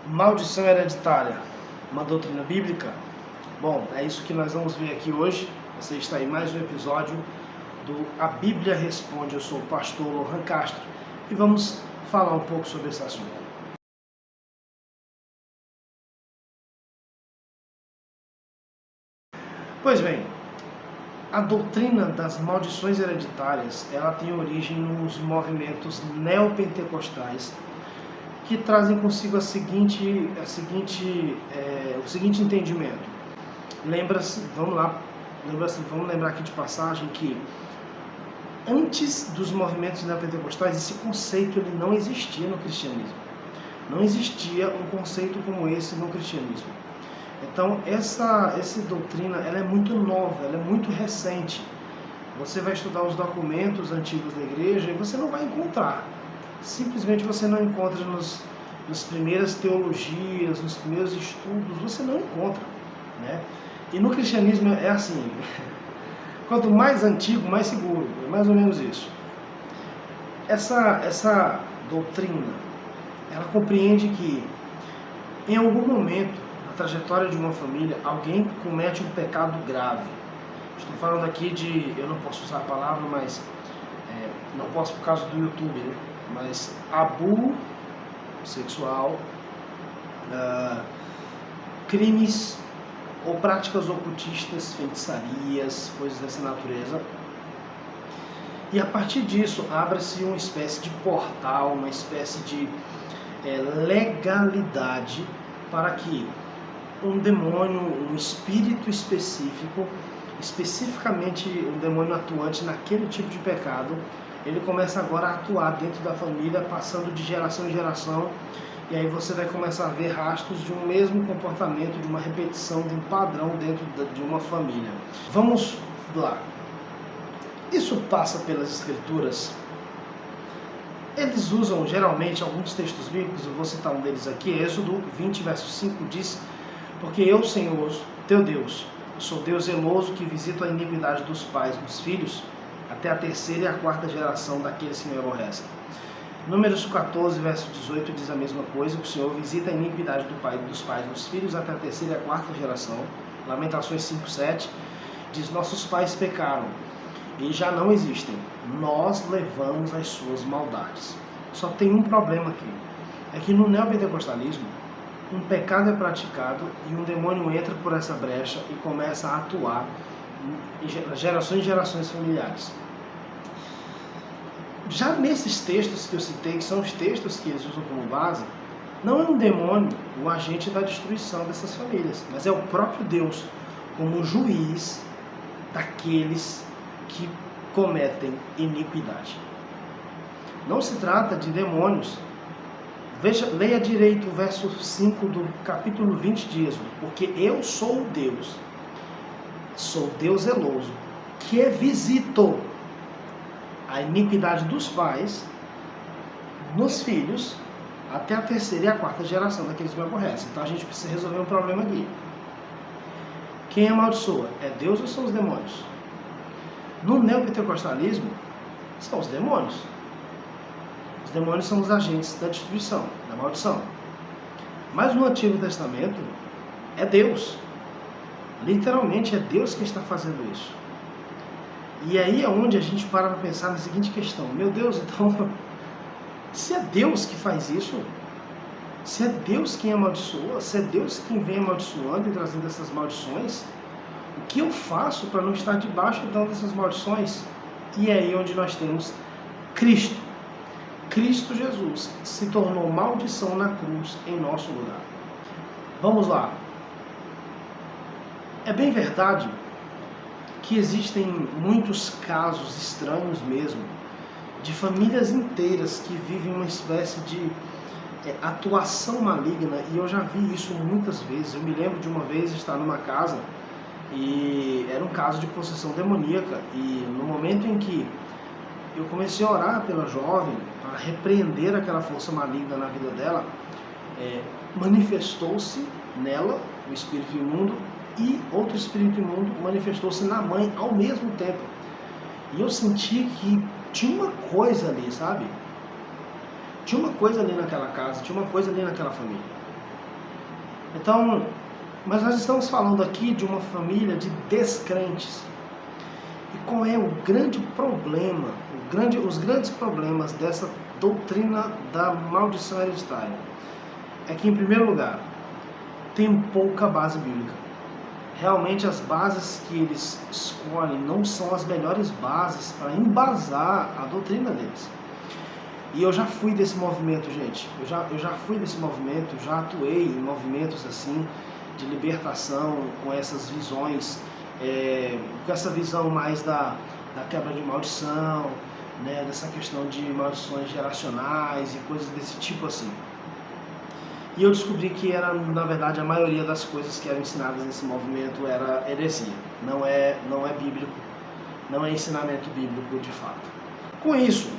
Maldição hereditária, uma doutrina bíblica? Bom, é isso que nós vamos ver aqui hoje. Você está em mais um episódio do A Bíblia Responde. Eu sou o pastor Lohan Castro e vamos falar um pouco sobre esse assunto. Pois bem, a doutrina das maldições hereditárias, ela tem origem nos movimentos neopentecostais, que trazem consigo o seguinte entendimento. Vamos lembrar aqui de passagem que antes dos movimentos neopentecostais, esse conceito ele não existia no cristianismo. Não existia um conceito como esse no cristianismo. Então, essa doutrina ela é muito nova, ela é muito recente. Você vai estudar os documentos antigos da igreja e você não vai encontrar. Simplesmente você não encontra nas primeiras teologias, nos primeiros estudos, você não encontra, né? E no cristianismo é assim, quanto mais antigo, mais seguro, é mais ou menos isso. Essa doutrina, ela compreende que em algum momento, na trajetória de uma família, alguém comete um pecado grave. Estou falando aqui eu não posso usar a palavra, mas não posso por causa do YouTube, né? Mas abuso sexual, crimes ou práticas ocultistas, feitiçarias, coisas dessa natureza. E a partir disso abre-se uma espécie de portal, uma espécie de legalidade para que um demônio, um espírito específico, especificamente um demônio atuante naquele tipo de pecado, ele começa agora a atuar dentro da família, passando de geração em geração, e aí você vai começar a ver rastros de um mesmo comportamento, de uma repetição, de um padrão dentro de uma família. Vamos lá. Isso passa pelas escrituras. Eles usam geralmente alguns textos bíblicos, eu vou citar um deles aqui, Êxodo 20, verso 5, diz: porque eu, Senhor, teu Deus, sou Deus zeloso que visito a iniquidade dos pais nos filhos, até a terceira e a quarta geração daqueles que me aborrecem. Números 14, verso 18 diz a mesma coisa, que o Senhor visita a iniquidade dos pais nos filhos até a terceira e a quarta geração. Lamentações 5, 7 diz: nossos pais pecaram e já não existem, nós levamos as suas maldades. Só tem um problema aqui, é que no neopentecostalismo, um pecado é praticado e um demônio entra por essa brecha e começa a atuar em gerações e gerações familiares. Já nesses textos que eu citei, que são os textos que eles usam como base, não é um demônio o agente da destruição dessas famílias, mas é o próprio Deus como juiz daqueles que cometem iniquidade. Não se trata de demônios. Leia direito o verso 5 do capítulo 20 de Êxodo. Porque eu sou Deus zeloso, que visito a iniquidade dos pais nos filhos até a terceira e a quarta geração daqueles que me aborrecem. Então a gente precisa resolver um problema aqui. Quem amaldiçoa? É Deus ou são os demônios? No neopentecostalismo, são os demônios. Os demônios são os agentes da destruição, da maldição. Mas no Antigo Testamento, é Deus. Literalmente é Deus que está fazendo isso. E aí é onde a gente para pensar na seguinte questão: meu Deus, então, se é Deus que faz isso, se é Deus quem amaldiçoa, se é Deus quem vem amaldiçoando e trazendo essas maldições, o que eu faço para não estar debaixo então dessas maldições? E é aí onde nós temos Cristo. Cristo Jesus se tornou maldição na cruz em nosso lugar. Vamos lá. É bem verdade que existem muitos casos estranhos mesmo, de famílias inteiras que vivem uma espécie de atuação maligna, e eu já vi isso muitas vezes. Eu me lembro de uma vez estar numa casa e era um caso de possessão demoníaca, e no momento em que eu comecei a orar pela jovem para repreender aquela força maligna na vida dela, manifestou-se nela o espírito imundo e outro espírito imundo manifestou-se na mãe ao mesmo tempo. E eu senti que tinha uma coisa ali, sabe? Tinha uma coisa ali naquela casa, tinha uma coisa ali naquela família. Então, mas nós estamos falando aqui de uma família de descrentes. E qual é o grande problema, os grandes problemas dessa doutrina da maldição hereditária? É que, em primeiro lugar, tem pouca base bíblica. Realmente as bases que eles escolhem não são as melhores bases para embasar a doutrina deles. E eu já fui desse movimento, gente. Eu já fui desse movimento, já atuei em movimentos assim de libertação com essas visões, com essa visão mais da quebra de maldição, né, dessa questão de maldições geracionais e coisas desse tipo assim. E eu descobri que era, na verdade, a maioria das coisas que eram ensinadas nesse movimento era heresia. Não é bíblico, não é ensinamento bíblico de fato. Com isso,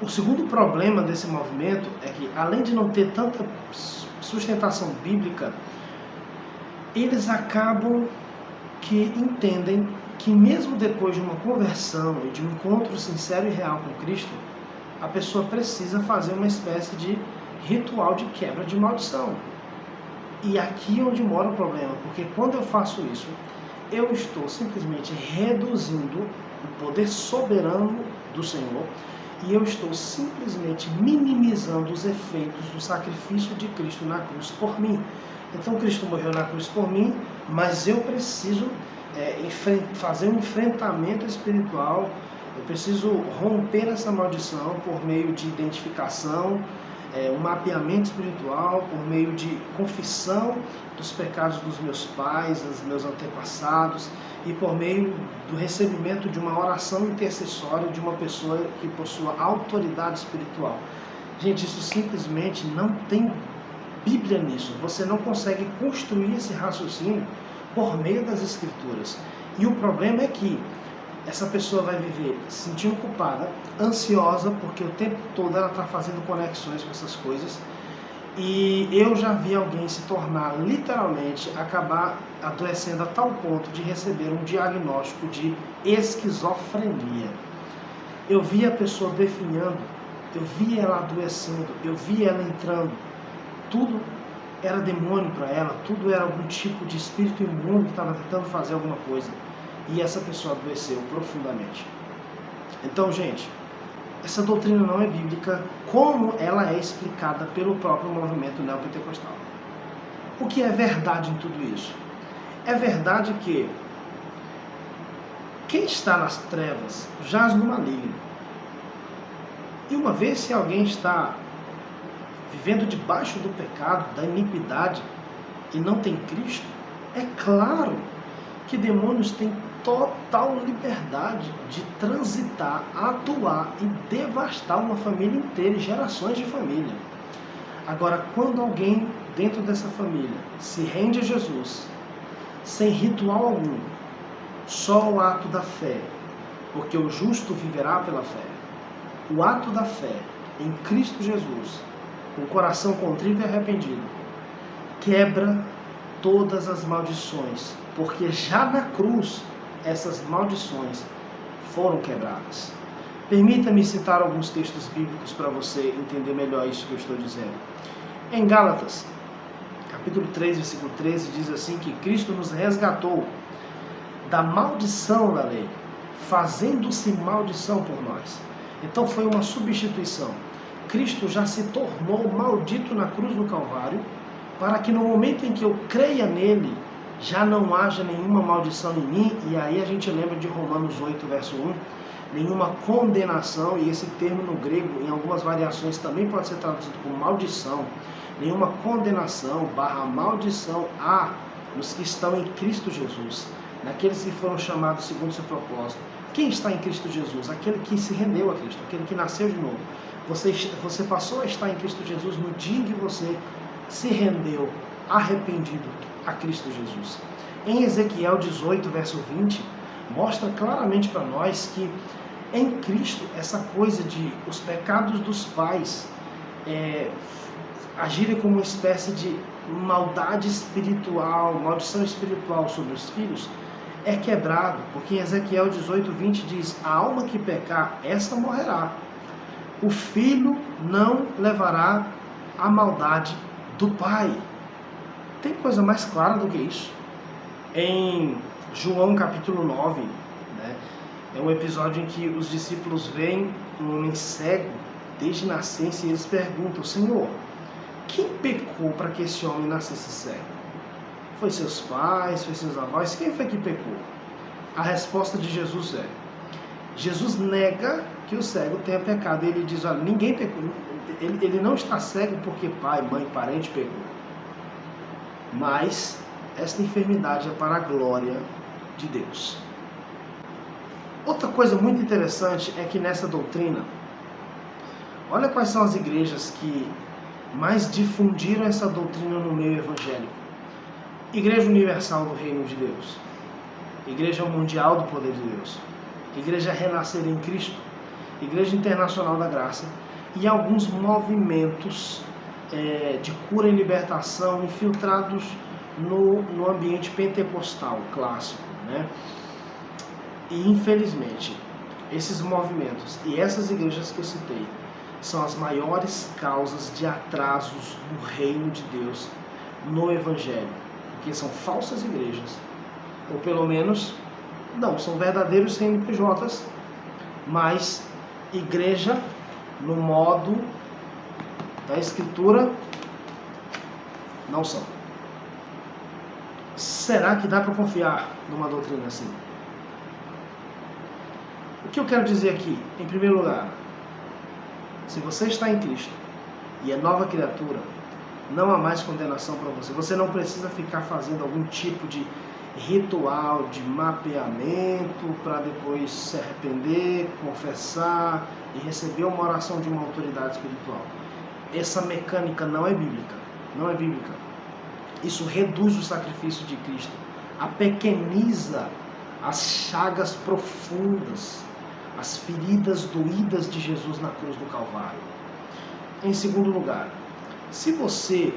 o segundo problema desse movimento é que, além de não ter tanta sustentação bíblica, eles acabam que entendem que mesmo depois de uma conversão e de um encontro sincero e real com Cristo, a pessoa precisa fazer uma espécie de ritual de quebra de maldição. E aqui é onde mora o problema, porque quando eu faço isso, eu estou simplesmente reduzindo o poder soberano do Senhor e eu estou simplesmente minimizando os efeitos do sacrifício de Cristo na cruz por mim. Então Cristo morreu na cruz por mim, mas eu preciso fazer um enfrentamento espiritual, eu preciso romper essa maldição por meio de identificação, um mapeamento espiritual, por meio de confissão dos pecados dos meus pais, dos meus antepassados, e por meio do recebimento de uma oração intercessória de uma pessoa que possua autoridade espiritual. Gente, isso simplesmente não tem Bíblia nisso. Você não consegue construir esse raciocínio por meio das Escrituras. E o problema é que essa pessoa vai viver se sentindo culpada, ansiosa, porque o tempo todo ela está fazendo conexões com essas coisas. E eu já vi alguém se tornar, literalmente, acabar adoecendo a tal ponto de receber um diagnóstico de esquizofrenia. Eu vi a pessoa definhando, eu vi ela adoecendo, eu vi ela entrando. Tudo era demônio para ela, tudo era algum tipo de espírito imundo que estava tentando fazer alguma coisa. E essa pessoa adoeceu profundamente. Então, gente, essa doutrina não é bíblica como ela é explicada pelo próprio movimento neopentecostal. O que é verdade em tudo isso? É verdade que quem está nas trevas jaz no maligno. E uma vez se alguém está vivendo debaixo do pecado, da iniquidade, e não tem Cristo, é claro que demônios têm total liberdade de transitar, atuar e devastar uma família inteira e gerações de família. Agora, quando alguém dentro dessa família se rende a Jesus, sem ritual algum, só o ato da fé, porque o justo viverá pela fé, o ato da fé em Cristo Jesus, com o coração contrito e arrependido, quebra todas as maldições, porque já na cruz essas maldições foram quebradas. Permita-me citar alguns textos bíblicos para você entender melhor isso que eu estou dizendo. Em Gálatas, capítulo 3, versículo 13, diz assim que Cristo nos resgatou da maldição da lei, fazendo-se maldição por nós. Então foi uma substituição. Cristo já se tornou maldito na cruz do Calvário, para que no momento em que eu creia nele, já não haja nenhuma maldição em mim. E aí a gente lembra de Romanos 8, verso 1, nenhuma condenação, e esse termo no grego, em algumas variações, também pode ser traduzido como maldição. Nenhuma condenação / maldição há nos que estão em Cristo Jesus, naqueles que foram chamados segundo o seu propósito. Quem está em Cristo Jesus? Aquele que se rendeu a Cristo, aquele que nasceu de novo. Você passou a estar em Cristo Jesus no dia em que você se rendeu, arrependido a Cristo Jesus. Em Ezequiel 18, verso 20, mostra claramente para nós que em Cristo essa coisa de os pecados dos pais agirem como uma espécie de maldade espiritual, maldição espiritual sobre os filhos, é quebrado, porque em Ezequiel 18, 20 diz: a alma que pecar, esta morrerá. O filho não levará a maldade do pai. Tem coisa mais clara do que isso? Em João capítulo 9, né, é um episódio em que os discípulos veem um homem cego desde nascença e eles perguntam: Senhor, quem pecou para que esse homem nascesse cego? Foi seus pais? Foi seus avós? Quem foi que pecou? A resposta de Jesus é: Jesus nega que o cego tenha pecado. Ele diz: olha, ninguém pecou. Ele não está cego porque pai, mãe, parente pecou. Mas esta enfermidade é para a glória de Deus. Outra coisa muito interessante é que nessa doutrina, olha quais são as igrejas que mais difundiram essa doutrina no meio evangélico. Igreja Universal do Reino de Deus, Igreja Mundial do Poder de Deus, Igreja Renascer em Cristo, Igreja Internacional da Graça e alguns movimentos de cura e libertação infiltrados no ambiente pentecostal clássico, né? E infelizmente, esses movimentos e essas igrejas que eu citei são as maiores causas de atrasos no reino de Deus, no Evangelho, porque são falsas igrejas, ou pelo menos, não, são verdadeiros CNPJs, mas igreja no modo da Escritura não são. Será que dá para confiar numa doutrina assim? O que eu quero dizer aqui, em primeiro lugar, se você está em Cristo e é nova criatura, não há mais condenação para você. Você não precisa ficar fazendo algum tipo de ritual, de mapeamento para depois se arrepender, confessar e receber uma oração de uma autoridade espiritual. Essa mecânica não é bíblica. Não é bíblica. Isso reduz o sacrifício de Cristo, apequeniza as chagas profundas, as feridas doídas de Jesus na cruz do Calvário. Em segundo lugar, se você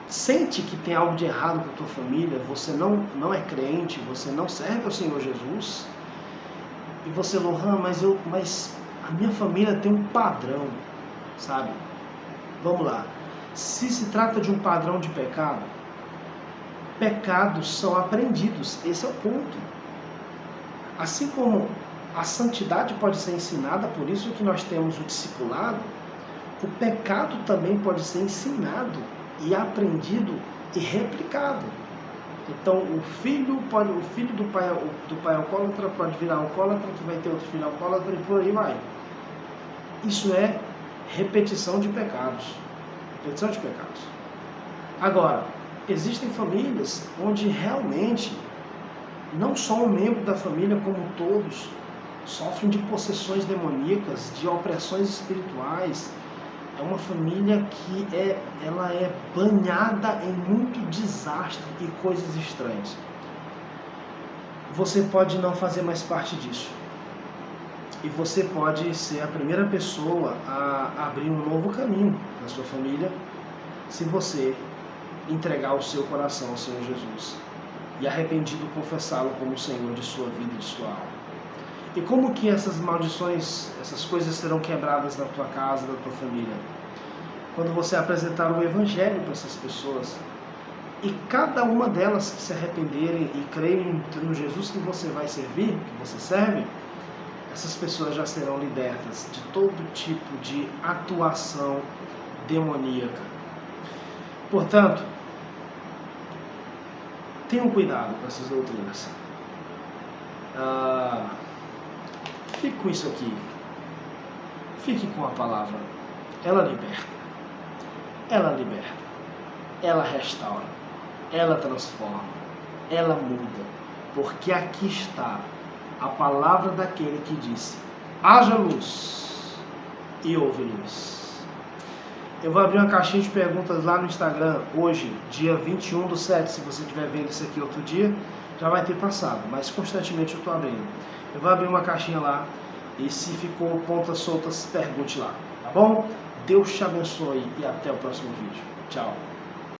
sente que tem algo de errado com a tua família, você não é crente, você não serve ao Senhor Jesus, e você, Lohan, mas a minha família tem um padrão, sabe? Vamos lá. Se se trata de um padrão de pecado, pecados são aprendidos, esse é o ponto. Assim como a santidade pode ser ensinada, por isso que nós temos o discipulado, o pecado também pode ser ensinado e aprendido e replicado. Então o filho do pai alcoólatra pode virar alcoólatra, que vai ter outro filho alcoólatra e por aí vai. Isso é repetição de pecados. Repetição de pecados. Agora, existem famílias onde realmente não só um membro da família, como todos, sofrem de possessões demoníacas, de opressões espirituais. É uma família que ela é banhada em muito desastre e coisas estranhas. Você pode não fazer mais parte disso. E você pode ser a primeira pessoa a abrir um novo caminho na sua família, se você entregar o seu coração ao Senhor Jesus e arrependido confessá-lo como o Senhor de sua vida e de sua alma. E como que essas maldições, essas coisas serão quebradas na tua casa, na tua família? Quando você apresentar o Evangelho para essas pessoas, e cada uma delas que se arrependerem e crerem no Jesus que você vai servir, que você serve, essas pessoas já serão libertas de todo tipo de atuação demoníaca. Portanto, tenham cuidado com essas doutrinas. Fique com isso aqui. Fique com a palavra. Ela liberta. Ela liberta. Ela restaura. Ela transforma. Ela muda. Porque aqui está a palavra daquele que disse: haja luz e houve luz. Eu vou abrir uma caixinha de perguntas lá no Instagram hoje, dia 21/7. Se você estiver vendo isso aqui outro dia, já vai ter passado, mas constantemente eu estou abrindo. Eu vou abrir uma caixinha lá e se ficou pontas soltas, pergunte lá, tá bom? Deus te abençoe e até o próximo vídeo. Tchau.